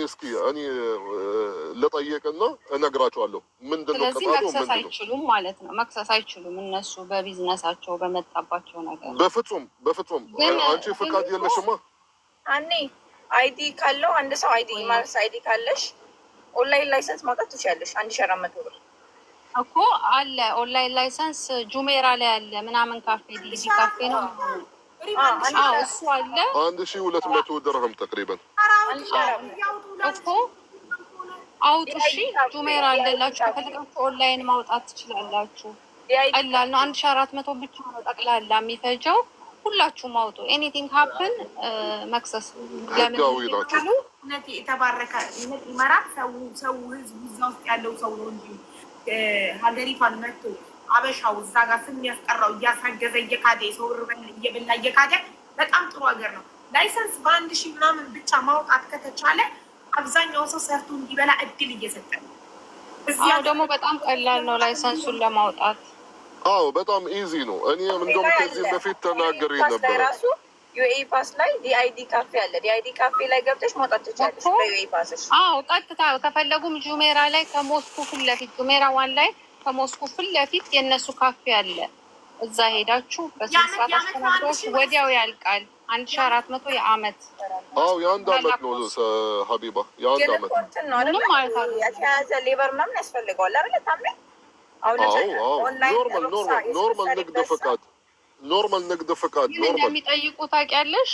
ልጠይቅና እነግራቸዋለሁ ምንድነው ቅጣቱ። መክሰስ አይችሉም ማለት ነው። መክሰስ አይችሉም እነሱ በቢዝነሳቸው በመጣባቸው ነገር። በፍጹም አንቺ ፍቃድ የለሽማ። እኔ አይዲ ካለው አንድ ሰው አይዲ ማለት አይዲ ካለሽ ኦንላይን ላይሰንስ ማውጣት ትችያለሽ። 1400 ብር እኮ አለ ኦንላይን ላይሰንስ ጁሜራ ላይ አለ ምናምን ካፌ ዲዚ ካፌ ነው እሱ አለ 1200 ድርሃም ተቅሪበን እኮ አውጡ። እሺ ጁሜራ አለላችሁ፣ ከፈለጋችሁ ኦንላይን ማውጣት ትችላላችሁ። ቀላል ነው። 1400 ብቻ ነው ጠቅላላ የሚፈጀው። ሁላችሁም አውጡ። ኤኒቲንግ ሀፕን መክሰስ ለምን የተባረከ ይመራት ሰው ህዝብ እዛ ውስጥ ያለው ሰው ነው እንጂ ሀገሪቷን መጥቶ አበሻው እዛ ጋር ስም ያስቀራው እያሳገዘ እየካደ የሰው ርበን እየበላ እየካደ በጣም ጥሩ ሀገር ነው። ላይሰንስ በ1000 ምናምን ብቻ ማውጣት ከተቻለ አብዛኛው ሰው ሰርቶ እንዲበላ እድል እየሰጠ ነው። እዚያው ደግሞ በጣም ቀላል ነው ላይሰንሱን ለማውጣት። አዎ በጣም ኢዚ ነው። እኔ እንደውም ከዚህ በፊት ተናግሬ ነበር። ራሱ ዩኤኢ ፓስ ላይ ዲአይዲ ካፌ አለ። ዲአይዲ ካፌ ላይ ገብተሽ መውጣት ትችላለሽ በዩኤኢ ፓስሽ። አዎ ቀጥታ ከፈለጉም ጁሜራ ላይ ከሞስኩ ፊት ለፊት ጁሜራ ዋን ላይ ከሞስኩ ፊት ለፊት የእነሱ ካፌ አለ። እዛ ሄዳችሁ በስንት አስተናግዳችሁ ወዲያው ያልቃል። 1400 የአመት። አዎ የአንድ አመት ነው ሀቢባ፣ የአንድ አመት ምንም ማለት ነው። የተያዘ ሌበር ምናምን ያስፈልገዋል አይደል? ታምኔ ኖርማል ንግድ ፈቃድ ኖርማል ንግድ ፈቃድ ኖርማል የሚጠይቁ ታውቂያለሽ።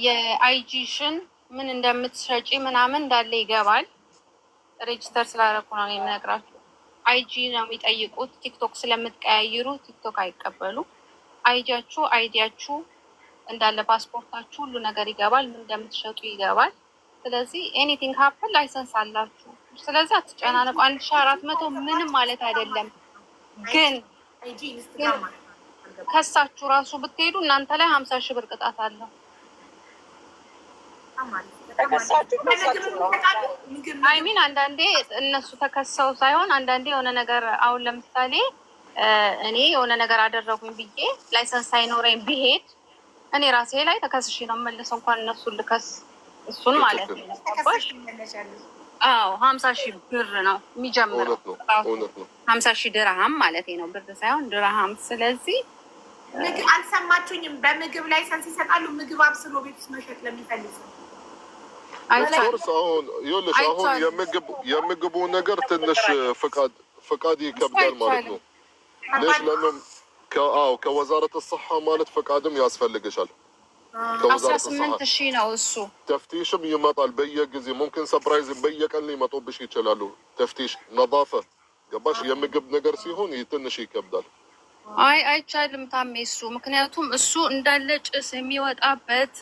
የአይጂሽን ምን እንደምትሸጪ ምናምን እንዳለ ይገባል። ሬጅስተር ስላደረኩ ነው የምነግራችሁ። አይጂ ነው የሚጠይቁት። ቲክቶክ ስለምትቀያይሩ ቲክቶክ አይቀበሉ። አይዲያችሁ እንዳለ ፓስፖርታችሁ ሁሉ ነገር ይገባል። ምን እንደምትሸጡ ይገባል። ስለዚህ ኤኒቲንግ ሀፕን ላይሰንስ አላችሁ። ስለዚህ አትጨናነቁ። 1400 ምንም ማለት አይደለም። ግን ከሳችሁ ራሱ ብትሄዱ እናንተ ላይ 50 ሺህ ብር ቅጣት አለው። አይሚን አንዳንዴ እነሱ ተከሰው ሳይሆን አንዳንዴ የሆነ ነገር አሁን ለምሳሌ እኔ የሆነ ነገር አደረጉኝ ብዬ ላይሰንስ ሳይኖረኝ ብሄድ እኔ ራሴ ላይ ተከስሼ ነው የምመለሰው። እንኳን እነሱን ልከስ እሱን ማለት ነው። አዎ 50 ሺህ ብር ነው የሚጀምረው። 50 ሺህ ድርሃም ማለት ነው፣ ብር ሳይሆን ድርሃም። ስለዚህ ምግብ አልሰማችሁኝም? በምግብ ላይሰንስ ይሰጣሉ። ምግብ አብስሎ ቤት ውስጥ መሸጥ ለሚፈልግ ሰው አሁን የምግቡ ነገር ትንሽ ፍቃድ ይከብዳል ማለት ነው። ليش لانه ከወዛረት الصحة ማለት ፈቃድም ያስፈልግሻል። 18 ሺህ ነው እሱ። ተፍቲሽም ይመጣል በየጊዜ ሙምኪን ሰርፕራይዝ በየቀን ሊመጡብሽ ይችላሉ። ተፍቲሽ ነظافة ገባሽ? የምግብ ነገር ሲሆን ትንሽ ይከብዳል። አይቻልም ታሜ እሱ። ምክንያቱም እሱ እንዳለ ጭስ የሚወጣበት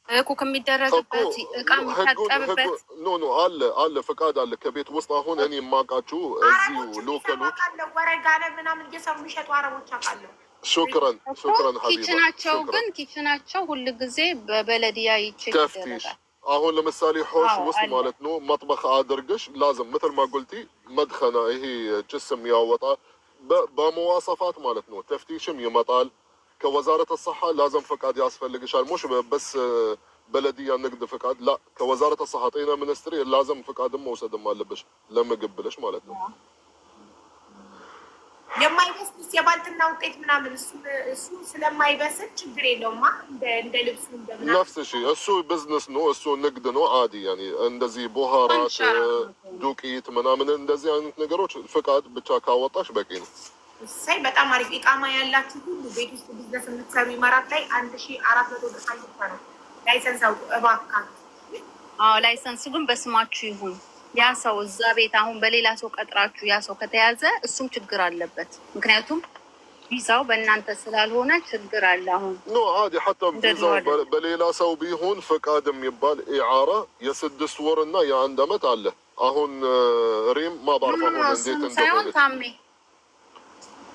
ኩክ የሚደረግበት እቃ የሚታጠብበት አለ ፈቃድ አለ ከቤት ውስጥ። አሁን እኔ የማውቃችሁ እዚሁ ሎከሉ ወረጋለ ምናምን እየሰሩ የሚሸጡ አረቦች አውቃለሁ። ሹክረን ሀቢባ። ኪችናቸው ሁሉ ጊዜ በበለዲያ ተፍቲሽ አሁን ለምሳሌ ሆሽ ውስጥ ማለት ነው መጥበኽ አድርገሽ ላዝም ምትል ማጉልቲ መድኸና ይሄ ጭስም ያወጣ በመዋሰፋት ማለት ነው። ተፍቲሽም ይመጣል። ከወዛረት الصحة لازم ፈቃድ ያስፈልግሻል። ሙሽ በስ በለዲያ ንግድ ፈቃድ ላ ከወዛረት الصحة ጤና ሚኒስትሪ لازم ፈቃድም መውሰድም አለብሽ ለምግብ ብለሽ ማለት ነው። የማይበስል የባልትና ውጤት ምናምን እሱ ስለማይበስል ችግር የለውማ። እንደ ልብሱ እንደምና ነፍስሽ እሱ ቢዝነስ ነው፣ እሱ ንግድ ነው። አዲ ያኒ እንደዚህ ቦሃራት ዱቄት ምናምን እንደዚህ አይነት ነገሮች ፈቃድ ብቻ ካወጣሽ በቂ ነው። እሰይ በጣም አሪፍ። ኢቃማ ያላችሁ ሁሉ ቤት ውስጥ ቢዝነስ የምትሰሩ ኢማራት ላይ 1400 ብር ሳይሆን ነው ላይሰንስ አውጡ እባካችሁ። ላይሰንስ ግን በስማችሁ ይሁን። ያ ሰው እዛ ቤት አሁን በሌላ ሰው ቀጥራችሁ ያ ሰው ከተያዘ እሱም ችግር አለበት። ምክንያቱም ቪዛው በእናንተ ስላልሆነ ችግር አለ። አሁን ኖ አዲ ሐታ ቪዛው በሌላ ሰው ቢሆን ፈቃድ የሚባል ኢዓራ የ6 ወር እና የ1 አመት አለ። አሁን ሪም ማባርፋ ሆነ እንዴት እንደሆነ ታሜ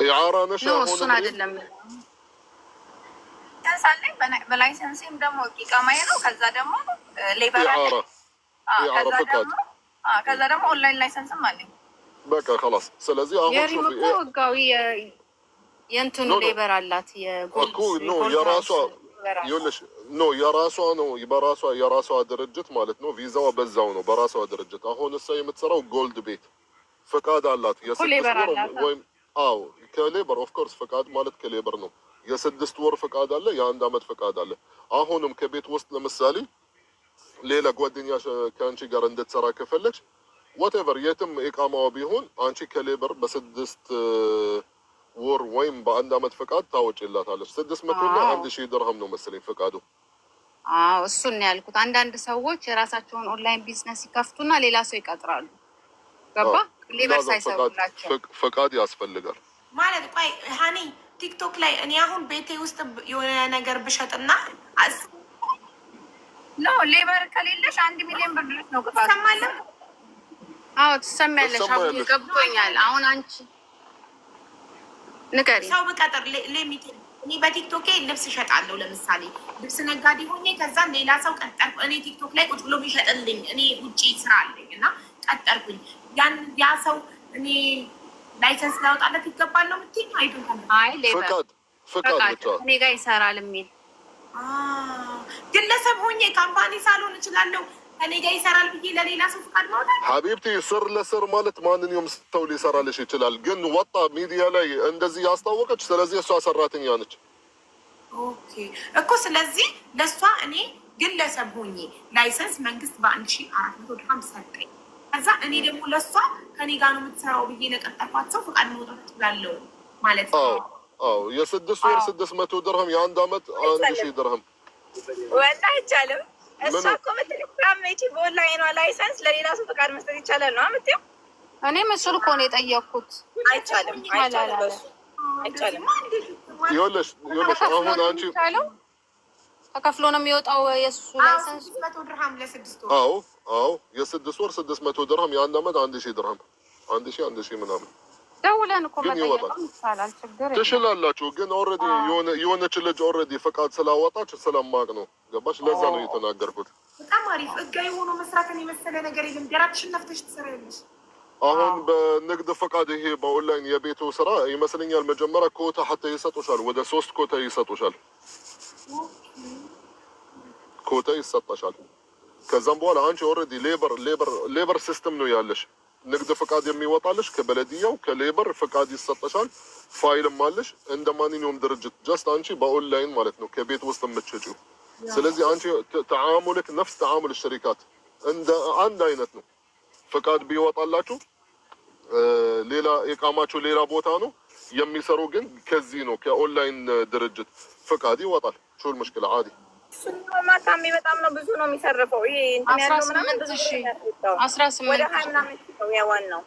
ኢዓራ ነሽ አሁን እሱን አይደለም ተንሳለኝ በላይሰንስም ደግሞ ኢቃማዬ ነው። ከዛ ደግሞ ሌበር ኢዓራ ፈቃድ ከዛ ደግሞ ኦንላይን ላይሰንስም አለኝ። በቃ خلاص። ስለዚህ አሁን የሪም እኮ ህጋዊ የእንትኑ ሌበር አላት። የጎልድ ነው የራሷ ይኸውልሽ ነው የራሷ ነው የራሷ ድርጅት ማለት ነው። ቪዛዋ በዛው ነው በራሷ ድርጅት። አሁን እሷ የምትሰራው ጎልድ ቤት ፈቃድ አላት። የ6 ወር ወይም ከሌበር ኦፍ ኮርስ ፈቃድ ማለት ከሌበር ነው። የ6 ወር ፈቃድ አለ፣ የ1 አመት ፈቃድ አለ። አሁንም ከቤት ውስጥ ለምሳሌ ሌላ ጓደኛሽ ከአንቺ ጋር እንድትሰራ ከፈለግሽ ዋትኤቨር የትም ኢቃማዋ ቢሆን አንቺ ከሌበር በ6 ወር ወይም በ1 አመት ፈቃድ ታወጪላታለች። 600 እና 1000 ድርሃም ነው መሰለኝ ፈቃዱ። እሱን ነው ያልኩት። አንዳንድ ሰዎች የራሳቸውን ኦንላይን ቢዝነስ ይከፍቱና ሌላ ሰው ይቀጥራሉ። ገባ? ሌበር ሳይሰሩላቸው ፈቃድ ያስፈልጋል ማለት። ቆይ ሀኒ ቲክቶክ ላይ እኔ አሁን ቤቴ ውስጥ የሆነ ነገር ብሸጥና ኖ ሌበር ከሌለሽ 1 ሚሊዮን ብር ድረስ ነው ቅጣት። ትሰማለህ? ትሰማያለሽ። አሁን ይገብቶኛል። አሁን አንቺ ንገሪ። ሰው ብቀጥር ሌሚት እኔ በቲክቶክ ልብስ እሸጣለሁ። ለምሳሌ ልብስ ነጋዴ ሆኜ ከዛም ሌላ ሰው ቀጠርኩ። እኔ ቲክቶክ ላይ ቁጭ ብሎ ቢሸጥልኝ እኔ ውጪ ስራ አለኝ እና ቀጠርኩኝ። ያ ሰው እኔ ላይሰንስ ላውጣለት ይገባል ነው የምትይኝ? አይደለም። አይ ሌበር ፍቃድ ብቻ እኔ ጋር ይሰራል የሚል ግለሰብ ሆኜ ካምፓኒ ሳልሆን እችላለሁ እኔ ጋር ይሰራል ብዬ ለሌላ ሰው ፍቃድ ማውጣት? ሀቢብቲ ስር ለስር ማለት ማንኛውም ሰው ሊሰራልሽ ይችላል። ግን ወጣ ሚዲያ ላይ እንደዚህ ያስታወቀች፣ ስለዚህ እሷ ሰራተኛ ነች። ኦኬ እኮ ስለዚህ ለእሷ እኔ ግለሰብ ሆኜ ላይሰንስ መንግስት በ1400 ድርሃም ሰጠኝ። ከዛ እኔ ደግሞ ለእሷ ከኔ ጋር ነው የምትሰራው ብዬ ለቀጠርኳት ሰው ፍቃድ መውጣት እችላለሁ ማለት ነው? አዎ የ6 ወር 600 ድርሃም የ1 አመት 1000 ድርሃም ወላ አይቻልም። እሷ እኮ ምትልቃመቺ በኦንላይኗ ላይሰንስ ለሌላ ሰው ፍቃድ መስጠት ይቻላል ነው አምጥው? እኔ መስሉ እኮ ነው የጠየቅኩት። አይቻልም። ይኸውልሽ አሁን አንቺ ተከፍሎ ነው የሚወጣው የእሱ ላይሰንስ 600 ድርሃም ለ6 ወር። አዎ የ6 ወር 600 ድርሃም የ1 አመት 1000 ድርሃም 1000 ምናምን ደውለን እኮ መጠየቅ ይቻላል። ችግር የለም ትችላላችሁ። ግን ኦልሬዲ የሆነች ልጅ ኦልሬዲ ፈቃድ ስላወጣች ስለማቅ ነው ገባሽ? ለዛ ነው የተናገርኩት። በጣም አሪፍ ህጋዊ ሆኖ መስራትን የመሰለ ነገር የለም። ደራትሽን ነፍተሽ ትሰሪያለሽ። አሁን በንግድ ፈቃድ ይሄ በኦንላይን የቤቱ ስራ ይመስለኛል መጀመሪያ ኮታ ሀታ ይሰጡሻል። ወደ 3 ኮታ ይሰጡሻል። ኮታ ይሰጣሻል። ከዛም በኋላ አንቺ ኦልሬዲ ሌበር ሲስተም ነው ያለሽ። ንግድ ፈቃድ የሚወጣልሽ ከበለዲያው ከሌበር ፈቃድ ይሰጠሻል። ፋይልም አለሽ እንደ ማንኛውም ድርጅት ጀስት አንቺ በኦንላይን ማለት ነው ከቤት ውስጥ የምትሸጪው። ስለዚህ አንቺ ተዓሙልክ ነፍስ ተዓሙል ሸሪካት እንደ አንድ አይነት ነው። ፈቃድ ቢወጣላችሁ ሌላ ኢቃማችሁ ሌላ ቦታ ነው የሚሰሩ፣ ግን ከዚህ ነው ከኦንላይን ድርጅት ፈቃድ ይወጣል። ሹል ሙሽኪላ አዲ ማታሚ በጣም ነው ብዙ ነው የሚሰርፈው። ይሄ እንትን ያለው ምናምን ብዙ 18 ወደ 20 ምናምን ነው የዋናው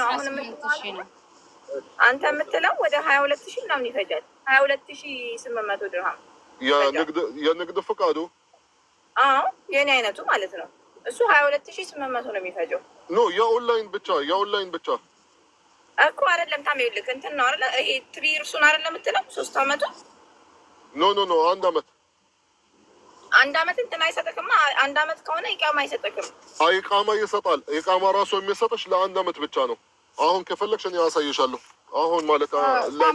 አሁን ነው አንተ የምትለው ወደ 22000 ምናምን ይፈጃል። 22800 ድርሃም የንግድ ፈቃዱ። አዎ የኔ አይነቱ ማለት ነው እሱ 22800 ነው የሚፈጀው። ኖ የኦንላይን ብቻ እኮ አይደለም። ታሚልክ እንትን ነው አይደል? ይሄ ትሪርሱን አይደለም የምትለው 3 አመቱ ኖ 1 አመት እንትን አይሰጥክም። 1 አመት ከሆነ ኢቃማ አይሰጥክም። ኢቃማ ይሰጣል። ኢቃማ ራሱ የሚሰጥሽ ለ1 አመት ብቻ ነው። አሁን ከፈለግሽ እኔ አሳይሻለሁ። አሁን ማለት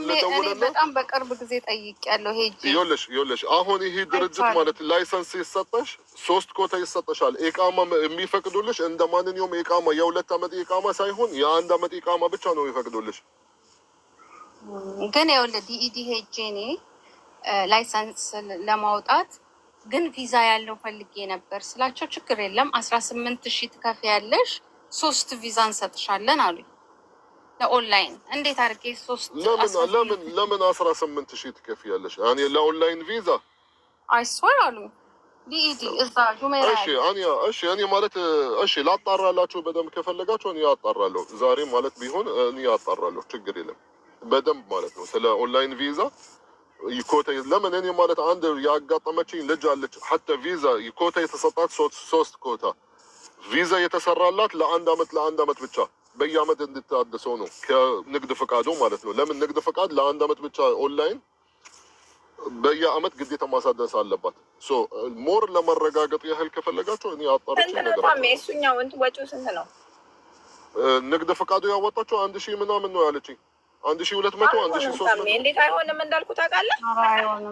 ለደውልና በጣም በቅርብ ጊዜ ጠይቄያለሁ ሄጂ። ይኸውልሽ አሁን ይሄ ድርጅት ማለት ላይሰንስ ይሰጠሽ 3 ኮታ ይሰጠሻል። ኢቃማ የሚፈቅዱልሽ እንደ ማንኛውም ኢቃማ የ2 አመት ኢቃማ ሳይሆን የ1 አመት ኢቃማ ብቻ ነው ይፈቅዱልሽ። ግን ይኸውልህ ዲኢዲ ሄጄ እኔ ላይሰንስ ለማውጣት ግን ቪዛ ያለው ፈልጌ ነበር ስላቸው ችግር የለም 18000 ትከፍያለሽ 3 ቪዛ እንሰጥሻለን አሉኝ። ለኦንላይን እንዴት አድርጌ 3 ለምን 18000 ትከፍያለሽ? ያኔ ለኦንላይን ቪዛ አይስወር አሉኝ። ዲኢዲ እዛ ጁሜራ እኔ ማለት ላጣራላችሁ በደንብ ከፈለጋችሁ እኔ አጣራለሁ። ዛሬ ማለት ቢሆን እኔ አጣራለሁ። ችግር የለም በደንብ ማለት ነው ስለ ኦንላይን ቪዛ ኮታ። ለምን እኔ ማለት አንድ ያጋጠመችኝ ልጅ አለች ሐታ ቪዛ ኮታ የተሰጣት 3 ኮታ ቪዛ የተሰራላት ለ1 አመት ብቻ በየአመት እንድታደሰው ነው ከንግድ ፈቃዱ ማለት ነው። ለምን ንግድ ፈቃድ ለ1 አመት ብቻ ኦንላይን በየአመት ግዴታ ማሳደስ አለባት። ሞር ለመረጋገጥ ያህል ከፈለጋችሁ እኔ አጣርቼ ነገር እሱኛው እንትን ወጪው ስንት ነው? ንግድ ፈቃዱ ያወጣቸው 1000 ምናምን ነው ያለችኝ። 1200 1300 እንዴት አይሆንም እንዳልኩ ታውቃለህ።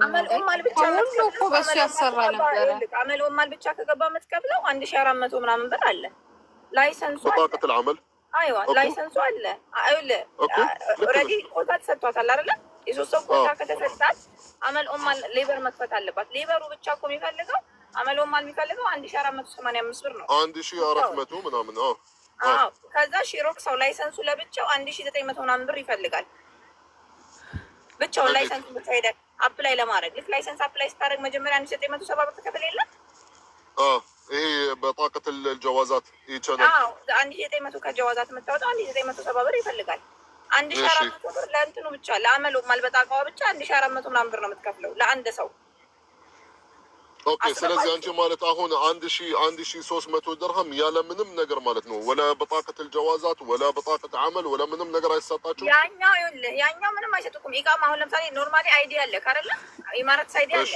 አመል ኡማል ብቻ እኮ በሱ ያሰራ ነበረ። አመል ኡማል ብቻ ከገባ የምትከፍለው 1400 ምናምን ብር አለ። ላይሰንሱ በጣቀት العمل አይዋ ላይሰንሱ አለ። አይውል ኦልሬዲ ኮታ ተሰጥቷታል አይደለ? የሶስት ሰው ኮታ ከተሰጣት አመል ኡማል ሌበር መክፈት አለባት። ሌበሩ ብቻ እኮ የሚፈልገው አመል ኡማል የሚፈልገው 1485 ብር ነው። 1400 ምናምን ነው። አዎ ከዛ ሺሮክ ሰው ላይሰንሱ ለብቻው 1900 ምናምን ብር ይፈልጋል። ብቻው ላይሰንሱ ብቻ ሄደ አፕላይ ለማድረግ ልክ ላይሰንስ አፕላይ ስታደርግ መጀመሪያ 1970 ብር ተከፍል የለ? ይሄ በጣቀት الجوازات ይቻላል። 1900 ከጀዋዛት የምታወጣው 1970 ብር ይፈልጋል። 1400 ብር ለእንትኑ ብቻ ለአመሉ ማልበጣቃው ብቻ 1400 ምናምን ብር ነው የምትከፍለው ለአንድ ሰው። ኦኬ ስለዚህ አንቺ ማለት አሁን 1300 ድርሃም ያለ ምንም ነገር ማለት ነው ወላ በጣቀት الجوازات ወላ በጣቀት عمل ወላ ምንም ነገር አይሰጣችሁ። ያኛው ምንም አይሰጡኩም። ኢቃማ አሁን ለምሳሌ ኖርማሊ አይዲ አለ ካረለ ኢማራት አይዲ አለ።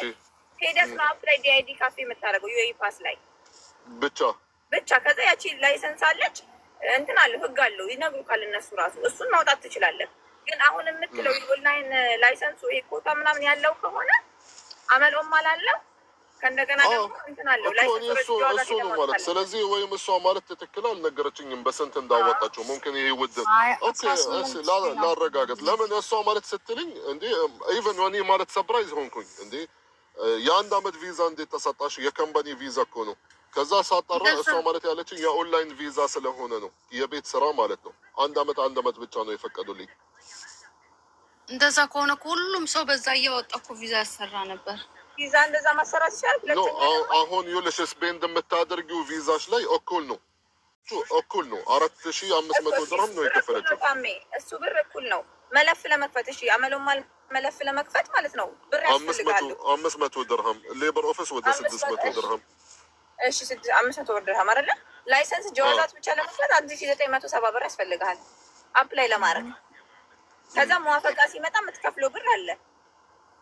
ሄደህ ነው አፕላይ ዲአይዲ ካፌ የምታደርገው ዩኤኢ ፓስ ላይ ብቻ ከዛ ያቺ ላይሰንስ አለች እንትን አለው ህግ አለው ይነግሩካል እነሱ ራሱ እሱን ማውጣት ትችላለህ። ግን አሁን የምትለው የኦንላይን ላይሰንሱ ይሄ ኮታ ምናምን ያለው ከሆነ አመሎም አላለው ከእንደገና ደግሞ እንትን አለው ላይሰንሱ ነው ማለት። ስለዚህ ወይም እሷ ማለት ትክክል አልነገረችኝም በስንት እንዳወጣቸው ሙምኪን ይሄ ውድ ኦኬ እሺ ላረጋግጥ። ለምን እሷ ማለት ስትልኝ እንዴ ኢቨን ወኒ ማለት ሰርፕራይዝ ሆንኩኝ እንዴ የአንድ አመት ቪዛ እንዴት ተሰጣሽ? የካምፓኒ ቪዛ እኮ ነው። ከዛ ሳጣራ እሷ ማለት ያለችኝ የኦንላይን ቪዛ ስለሆነ ነው የቤት ስራ ማለት ነው። አንድ አመት ብቻ ነው የፈቀዱልኝ። እንደዛ ከሆነ ሁሉም ሰው በዛ እያወጣ እኮ ቪዛ ያሰራ ነበር። ቪዛ እንደዛ ማሰራት ይችላል። አሁን ይኸውልሽ ስፔን እንደምታደርጊው ቪዛሽ ላይ እኩል ነው 4500 ድርሃም ነው የከፈለችው። እሱ ብር እኩል ነው መለፍ ለመክፈት። እሺ አመሎማል መለፍ ለመክፈት ማለት ነው ብር ያስፈልጋል። 500 ድርሃም ሌበር ኦፊስ ወደ 600 ድርሃም። እሺ 500 ድርሃም አይደለ? ላይሰንስ ጀዋዛት ብቻ ለመክፈት 1970 ብር ያስፈልጋል አፕላይ ለማድረግ። ከዛ መዋፈቃ ሲመጣ የምትከፍለው ብር አለ።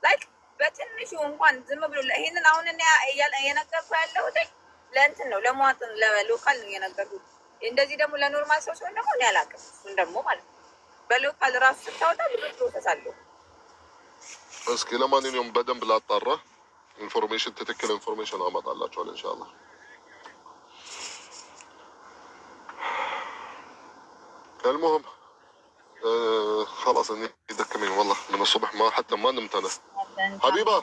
ላይክ በትንሹ እንኳን ዝም ብሎ ይሄንን አሁን እኔ እየነገርኩ ያለሁት ለእንትን ነው ለመዋጥን ለሎካል ነው እየነገርኩት። እንደዚህ ደግሞ ለኖርማል ሰው ሲሆን ደግሞ እኔ አላውቅም። እሱን ደግሞ ማለት ነው በሎካል ራሱ ስታወጣ ብዙ ፕሮሰስ አለው። እስኪ ለማንኛውም በደንብ ላጣራ ኢንፎርሜሽን ትክክል ኢንፎርሜሽን አመጣላችኋለሁ ኢንሻአላህ። المهم خلاص اني دكمين والله من الصبح ما حتى ما نمت انا حبيبه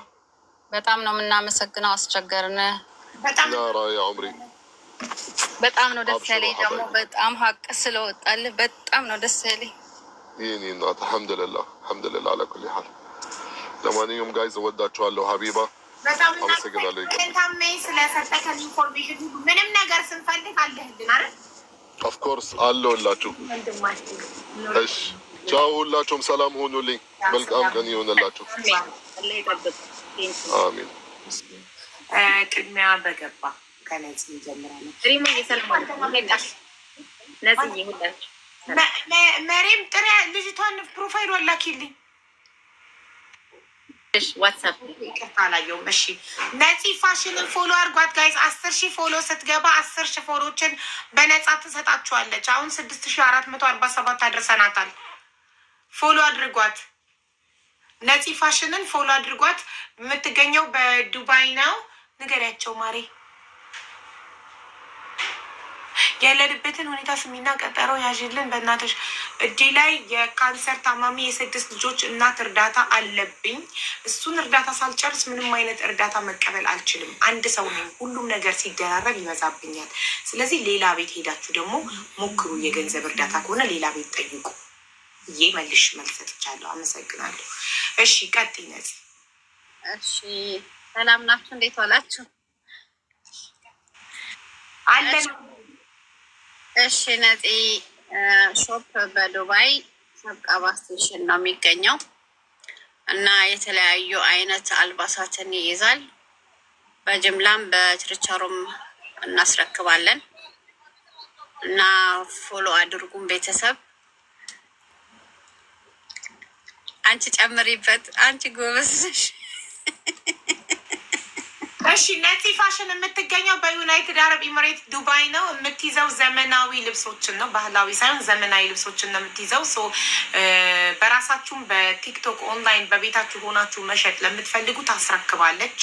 በጣም ነው የምናመሰግነው። አስቸገርን በጣም لا راي عمري በጣም ነው ደስ ያለኝ። ደግሞ በጣም ሀቅ ስለወጣልህ በጣም ነው ደስ ያለኝ። ይሄኔ እናት الحمد لله على كل حال። ለማንኛውም ጋይዝ ወዳችኋለሁ ሀቢባ በጣም አመሰግናለሁ። ታሜ ስለሰጠከን ኢንፎርሜሽን ምንም ነገር ስንፈልግ አለህልን አይደል? ኦፍ ኮርስ አለሁላችሁ። እሺ ቻው፣ ሁላችሁም ሰላም ሁኑልኝ። መልካም ቀን ይሆንላችሁ። አሚን። ቅድሚያ በገባ ከነጽ እንጀምራለን። ሪሞ መሬም ጥሪ ልጅቷን ፕሮፋይል ወላኪልኝ ዋትሳፕ ይቅርታ አላየሁም። እሺ ነፂ ፋሽንን ፎሎ አድርጓት ጋይዝ። 10,000 ፎሎ ስትገባ 10,000 ፎሎችን በነፃ ትሰጣችኋለች። አሁን 6,447 አድርሰናታል። ፎሎ አድርጓት። ነፂ ፋሽንን ፎሎ አድርጓት። የምትገኘው በዱባይ ነው። ንገሪያቸው ማሬ ያለንበትን ሁኔታ ስሚና ቀጠሮ ያዥልን በእናትሽ። እጄ ላይ የካንሰር ታማሚ የ6 ልጆች እናት እርዳታ አለብኝ። እሱን እርዳታ ሳልጨርስ ምንም አይነት እርዳታ መቀበል አልችልም። አንድ ሰው ነኝ። ሁሉም ነገር ሲደራረብ ይበዛብኛል። ስለዚህ ሌላ ቤት ሄዳችሁ ደግሞ ሞክሩ። የገንዘብ እርዳታ ከሆነ ሌላ ቤት ጠይቁ ብዬ መልሽ መልስ ሰጥቻለሁ። አመሰግናለሁ። እሺ ቀጥይ ነፂ። እሺ ሰላም ናችሁ? እንዴት ዋላችሁ? አለን። እሺ ነፂ ሾፕ በዱባይ ሰብቃባ ስቴሽን ነው የሚገኘው እና የተለያዩ አይነት አልባሳትን ይይዛል። በጅምላም በችርቻሮም እናስረክባለን እና ፎሎ አድርጉን ቤተሰብ። አንቺ ጨምሪበት፣ አንቺ ጎበዝ ነሽ። እሺ ነፂ ፋሽን የምትገኘው በዩናይትድ አረብ ኤምሬት ዱባይ ነው። የምትይዘው ዘመናዊ ልብሶችን ነው፣ ባህላዊ ሳይሆን ዘመናዊ ልብሶችን ነው የምትይዘው። በራሳችሁም በቲክቶክ ኦንላይን በቤታችሁ ሆናችሁ መሸጥ ለምትፈልጉ ታስረክባለች።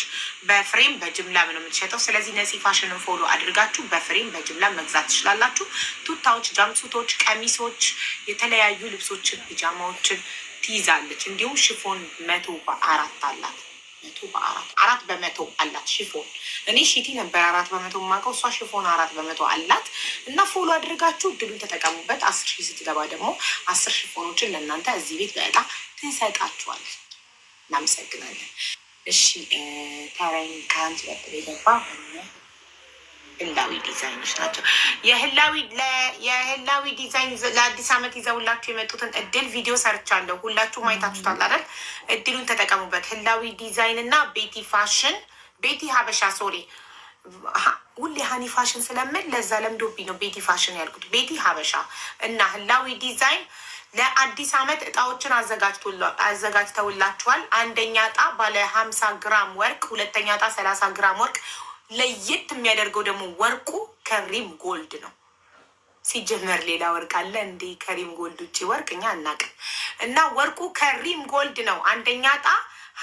በፍሬም በጅምላ ነው የምትሸጠው። ስለዚህ ነፂ ፋሽንን ፎሎ አድርጋችሁ በፍሬም በጅምላ መግዛት ትችላላችሁ። ቱታዎች፣ ጃምሱቶች፣ ቀሚሶች፣ የተለያዩ ልብሶችን፣ ፒጃማዎችን ትይዛለች። እንዲሁም ሽፎን 104 አላት። 4% አላት ሽፎን። እኔ ሺቲ ነበር 4% የማውቀው፣ እሷ ሽፎን 4% አላት። እና ፎሎ አድርጋችሁ እድሉን ተጠቀሙበት። 10,000 ስትገባ ደግሞ 10 ሽፎኖችን ለእናንተ እዚህ ቤት በዕጣ ትሰጣችኋል። እናመሰግናለን። እሺ ታራይን ከአንቺ ቀጥሎ የገባ ህላዊ ዲዛይኖች ናቸው። የህላዊ ዲዛይን ለአዲስ ዓመት ይዘውላችሁ የመጡትን እድል ቪዲዮ ሰርቻለሁ። ሁላችሁም አይታችሁታል አይደል? እድሉን ተጠቀሙበት። ህላዊ ዲዛይን እና ቤቲ ፋሽን፣ ቤቲ ሀበሻ ሶሪ፣ ሁሌ ሀኒ ፋሽን ስለምል ለዛ ለምዶብኝ ነው ቤቲ ፋሽን ያልኩት። ቤቲ ሀበሻ እና ህላዊ ዲዛይን ለአዲስ ዓመት እጣዎችን አዘጋጅተውላችኋል። አንደኛ እጣ ባለ 50 ግራም ወርቅ፣ ሁለተኛ እጣ 30 ግራም ወርቅ። ለየት የሚያደርገው ደግሞ ወርቁ ከሪም ጎልድ ነው። ሲጀመር ሌላ ወርቅ አለ እንዴ? ከሪም ጎልድ ውጭ ወርቅ እኛ አናውቅም። እና ወርቁ ከሪም ጎልድ ነው። አንደኛ እጣ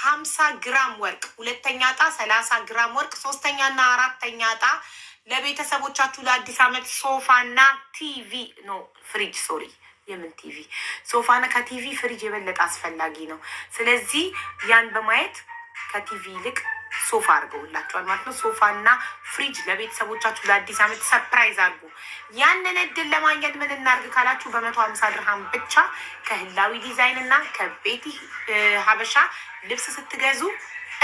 50 ግራም ወርቅ፣ ሁለተኛ እጣ 30 ግራም ወርቅ፣ ሶስተኛ እና አራተኛ እጣ ለቤተሰቦቻችሁ ለአዲስ ዓመት ሶፋና ቲቪ ነው ፍሪጅ ሶሪ የምን ቲቪ ሶፋና ከቲቪ ፍሪጅ የበለጠ አስፈላጊ ነው። ስለዚህ ያን በማየት ከቲቪ ይልቅ ሶፋ አድርገውላቸዋል ማለት ነው። ሶፋና ፍሪጅ ለቤተሰቦቻችሁ ለአዲስ ዓመት ሰርፕራይዝ አድርጉ። ያንን እድል ለማግኘት ምን እናርግ ካላችሁ በ150 ድርሃም ብቻ ከህላዊ ዲዛይን እና ከቤቲ ሀበሻ ልብስ ስትገዙ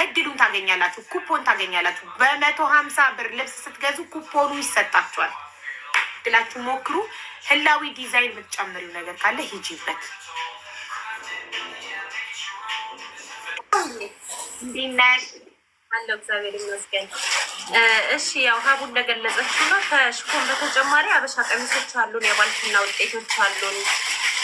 እድሉን ታገኛላችሁ፣ ኩፖን ታገኛላችሁ። በ150 ብር ልብስ ስትገዙ ኩፖኑ ይሰጣችኋል። እድላችሁ ሞክሩ። ህላዊ ዲዛይን የምትጨምሪው ነገር ካለ ሂጂበት። እንዲናያል አለው እግዚአብሔር ይመስገን። እሺ ያው ሀቡ እንደገለጸችው ነው። ከሽፎን በተጨማሪ አበሻ ቀሚሶች አሉን፣ የባልትና ውጤቶች አሉን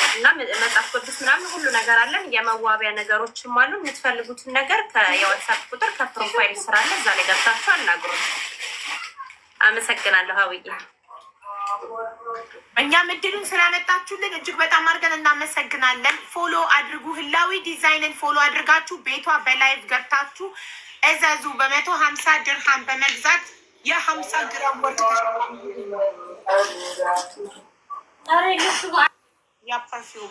እና መጽሐፍ ቅዱስ ምናምን ሁሉ ነገር አለን። የመዋቢያ ነገሮችም አሉ። የምትፈልጉትን ነገር የዋትሳፕ ቁጥር ከፕሮፋይል ስራ አለ፣ እዛ ላይ ገብታችሁ አናግሩን። አመሰግናለሁ ሀውዬ። እኛም እድሉን ስላመጣችሁልን እጅግ በጣም አድርገን እናመሰግናለን። ፎሎ አድርጉ፣ ህላዊ ዲዛይንን ፎሎ አድርጋችሁ ቤቷ በላይቭ ገብታችሁ እዘዙ። በ150 ድርሃም በመግዛት የ50 ግራም ወርቅ ያፓሲው